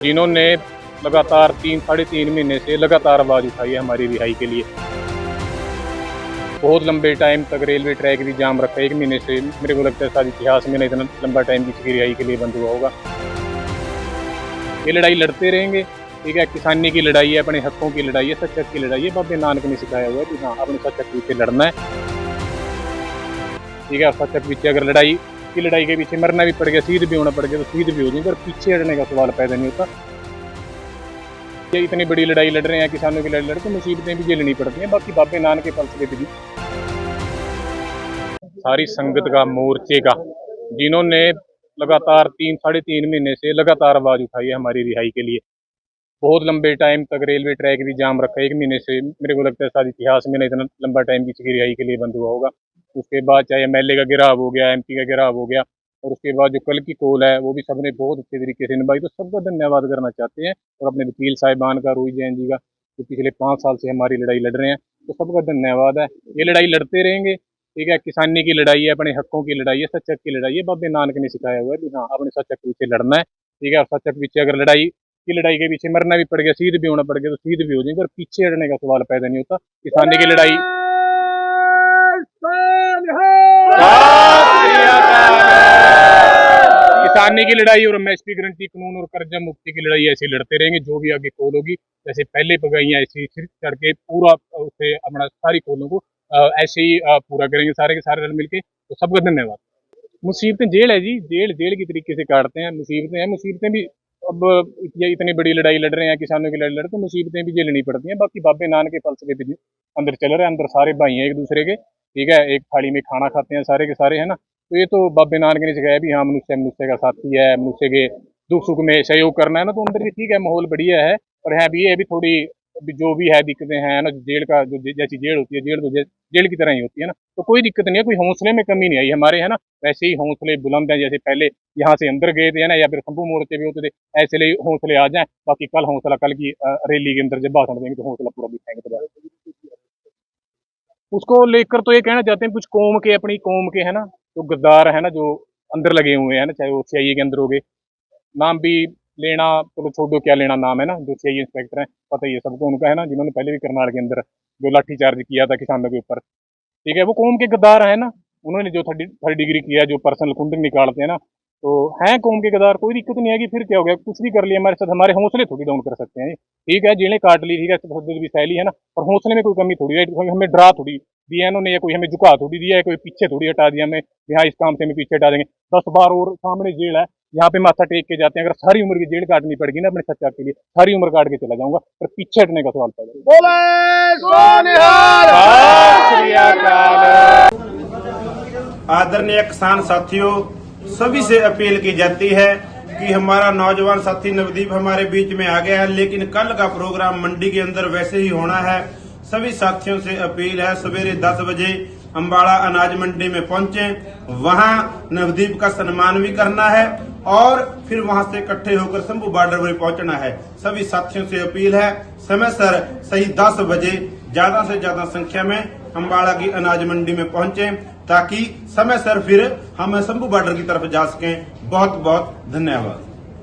जिन्होंने लगातार 3-3.5 महीने से लगातार आवाज़ उठाई है हमारी रिहाई के लिए। बहुत लंबे टाइम तक रेलवे ट्रैक भी जाम रखा है, 1 महीने से। मेरे को लगता है शायद इतिहास में ना इतना लंबा टाइम किसी की रिहाई के लिए बंद हुआ होगा। ये लड़ाई लड़ते रहेंगे, ठीक है। किसानी की लड़ाई है, अपने हकों की लड़ाई है, सच हक की लड़ाई है। बाबे नानक ने सिखाया हुआ है कि हाँ, अपने सच हक पीछे लड़ना है, ठीक है। सच हक पीछे अगर लड़ाई के पीछे मरना भी पड़ गया, शहीद भी होना पड़ गया, तो शहीद भी हो जाएंगे और पीछे हटने का सवाल पैदा नहीं होता। ये इतनी बड़ी लड़ाई लड़ रहे हैं, किसानों की लड़ाई लड़, तो मुसीबतें भी झेलनी पड़ती हैं। बाकी बाबे नानक के फलसफे पे भी सारी संगत का, मोर्चे का, जिन्होंने लगातार 3-3.5 महीने से लगातार आवाज़ उठाई है हमारी रिहाई के लिए। बहुत लंबे टाइम तक रेलवे ट्रैक भी जाम रखा है, 1 महीने से। मेरे को लगता है शायद इतिहास में ना इतना लंबा टाइम किसी की रिहाई के लिए बंद हुआ होगा। उसके बाद चाहे MLA का गिराव हो गया, MP का गिराव हो गया, और उसके बाद जो कल की कॉल है वो भी सबने बहुत अच्छे तरीके से निभाई। तो सबका धन्यवाद करना चाहते हैं, और अपने वकील साहिबान का, रोहित जैन जी का, जो पिछले 5 साल से हमारी लड़ाई लड़ रहे हैं, तो सबका धन्यवाद है। ये लड़ाई लड़ते रहेंगे, ठीक है। किसानी की लड़ाई है, अपने हकों की लड़ाई है, सच हक की लड़ाई है। बाबे नानक ने सिखाया हुआ है कि हाँ, अपने सच हक पीछे लड़ना है, ठीक है। और सच हक पीछे अगर लड़ाई के पीछे मरना भी पड़ गया, शहीद भी होना पड़ गया, तो शहीद भी हो जाएंगे और पीछे हटने का सवाल पैदा नहीं होता। किसानी की लड़ाई और MSP गारंटी कानून और कर्जा मुक्ति की लड़ाई ऐसे लड़ते रहेंगे। जो भी आगे कॉल होगी, जैसे पहले पगाइयाँ ऐसे ही चढ़ के पूरा उससे अपना सारी कॉलों को ऐसे ही पूरा करेंगे, सारे के सारे रल मिलके। तो सबका धन्यवाद। मुसीबतें जेल है जी, जेल की तरीके से काटते हैं। मुसीबतें भी अब ये इतनी बड़ी लड़ाई लड़ रहे हैं, किसानों की लड़ाई लड़, तो मुसीबतें भी झेलनी पड़ती हैं। बाकी बाबे नानक के फलसफे पे अंदर चल रहे हैं, अंदर सारे भाई हैं एक दूसरे के, ठीक है। एक थाली में खाना खाते हैं सारे के सारे, है ना। तो ये तो बाबे नानक ने सिखाया भी हाँ, मनुष्य का साथी है, मनुष्य के दुख सुख में सहयोग करना है ना। तो अंदर भी ठीक है, माहौल बढ़िया है। पर है भी, ये भी थोड़ी जो भी है दिक्कतें हैं ना, जेल का जो जैसी जेल होती है, जेल तो जेल की तरह ही होती है ना। तो कोई दिक्कत नहीं है, कोई हौसले में कमी नहीं आई हमारे, है ना। वैसे ही हौसले बुलंद हैं, जैसे पहले यहाँ से अंदर गए थे, है ना, या फिर शंभू मोर्चे भी होते थे, ऐसे ही हौसले आ जाएं। बाकी कल की रैली के अंदर जब भाषण देंगे तो हौसला पूरा दिखाएंगे। तो उसको लेकर तो ये कहना चाहते हैं, कुछ कौम के, अपनी कौम के, है ना, जो गद्दार है ना, जो अंदर लगे हुए हैं ना, चाहे वो CIA के अंदर हो गए, नाम भी लेना, चलो छोड़ दो, क्या लेना नाम, है ना। जो CIA इंस्पेक्टर हैं, पता ही है सबको उनका, है ना, जिन्होंने पहले भी करनाल के अंदर जो लाठीचार्ज किया था किसानों के ऊपर, ठीक है। वो कौम के गद्दार है ना। उन्होंने जो थर्ड डिग्री किया, जो पर्सनल कुंडली निकालते हैं ना, तो हैं कौम के गद्दार। कोई दिक्कत नहीं आएगी, फिर क्या हो गया, कुछ भी कर लिया हमारे साथ, हमारे हौसले थोड़ी डाउन कर सकते हैं। ठीक है, जेलें काट ली, ठीक है, तशद्दुद भी सह ली, है ना, पर हौसले में कोई कमी थोड़ी है। हमें डरा थोड़ी दिया इन्होंने, या कोई हमें झुका थोड़ी दिया है, कोई पीछे थोड़ी हटा दिया हमें, यहाँ इस काम से हमें पीछे हटा देंगे। 10 बार और सामने जेल है, यहाँ पे माथा टेक के जाते हैं। अगर सारी उम्र की जेल काटनी पड़ेगी ना अपने सच्चा के लिए, सारी उम्र काट के चला जाऊंगा, पर पीछे हटने का सवाल पैदा। आदरणीय किसान साथियों, सभी से अपील की जाती है कि हमारा नौजवान साथी नवदीप हमारे बीच में आ गया है, लेकिन कल का प्रोग्राम मंडी के अंदर वैसे ही होना है। सभी साथियों से अपील है, सवेरे 10 बजे अम्बाड़ा अनाज मंडी में पहुंचे, वहां नवदीप का सम्मान भी करना है और फिर वहां से इकट्ठे होकर शंभू बॉर्डर पर पहुंचना है। सभी साथियों से अपील है, समय सर सही 10 बजे ज्यादा से ज्यादा संख्या में अम्बाड़ा की अनाज मंडी में पहुंचे, ताकि समय सर फिर हम शंभू बॉर्डर की तरफ जा सकें। बहुत बहुत धन्यवाद।